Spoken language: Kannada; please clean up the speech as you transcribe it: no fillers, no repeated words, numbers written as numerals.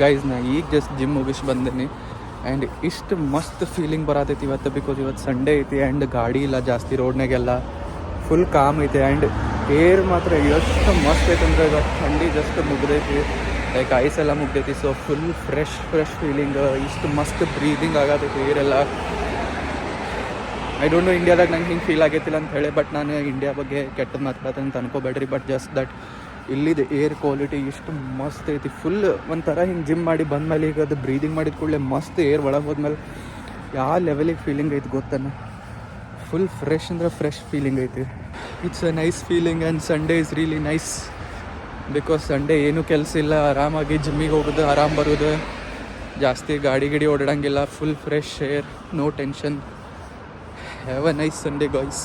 ಗೈಸ್ ನಾ ಈಗ ಜಸ್ಟ್ ಜಿಮ್ ಮುಗಿಸಿ ಬಂದೇನಿ ಆ್ಯಂಡ್ ಇಷ್ಟು ಮಸ್ತ್ ಫೀಲಿಂಗ್ ಬರತೈತಿ ಇವತ್ತು. ಬಿಕಾಸ್ ಇವತ್ತು ಸಂಡೇ ಐತಿ ಆ್ಯಂಡ್ ಗಾಡಿ ಇಲ್ಲ ಜಾಸ್ತಿ ರೋಡ್ನಾಗೆಲ್ಲ, ಫುಲ್ ಕಾಮ್ ಐತಿ ಆ್ಯಂಡ್ ಏರ್ ಮಾತ್ರ ಎಷ್ಟು ಮಸ್ತ್ ಐತೆ ಅಂದ್ರೆ ಇವತ್ತು ಥಂಡಿ ಜಸ್ಟ್ ಮುಗ್ದೈತಿ, ಲೈಕ್ ಐಸ್ ಎಲ್ಲ ಮುಗ್ದೈತಿ. ಸೊ ಫುಲ್ ಫ್ರೆಶ್ ಫೀಲಿಂಗ್, ಇಷ್ಟು ಮಸ್ತ್ ಬ್ರೀದಿಂಗ್ ಆಗತೈತಿ ಏರೆಲ್ಲ. ಐ ಡೋಂಟ್ ನೋ ಇಂಡಿಯಾದಾಗ ನಂಗೆ ಹಿಂಗೆ ಫೀಲ್ ಆಗೈತಿಲ್ಲ ಅಂತ ಹೇಳಿ, ಬಟ್ ನಾನು ಇಂಡಿಯಾ ಬಗ್ಗೆ ಕೆಟ್ಟದ್ದು ಮಾತಾಡ್ತೀನಿ ಅಂತ ಅನ್ಕೋಬೇಡ್ರಿ. ಬಟ್ ಜಸ್ಟ್ ದಟ್ ಇಲ್ಲಿದು ಏರ್ ಕ್ವಾಲಿಟಿ ಎಷ್ಟು ಮಸ್ತ್ ಐತಿ. ಫುಲ್ ಒಂಥರ ಹಿಂಗೆ ಜಿಮ್ ಮಾಡಿ ಬಂದಮೇಲೆ ಈಗ ಅದು ಬ್ರೀದಿಂಗ್ ಮಾಡಿದ ಕೂಡಲೇ ಮಸ್ತ್ ಏರ್ ಒಳಗೆ ಹೋದ್ಮೇಲೆ ಯಾವ ಲೆವೆಲಿಗೆ ಫೀಲಿಂಗ್ ಐತಿ ಗೊತ್ತಾನ. ಫುಲ್ ಫ್ರೆಶ್ ಅಂದ್ರೆ ಫ್ರೆಶ್ ಫೀಲಿಂಗ್ ಐತಿ. It's a nice feeling and Sunday is really nice because Sunday ಏನೂ ಕೆಲಸ ಇಲ್ಲ, ಆರಾಮಾಗಿ ಜಿಮ್ಮಿಗೆ ಹೋಗೋದು, ಆರಾಮ್ ಬರೋದು, ಜಾಸ್ತಿ ಗಾಡಿ ಓಡಾಡಂಗಿಲ್ಲ, full fresh air, no tension. Have a nice Sunday guys.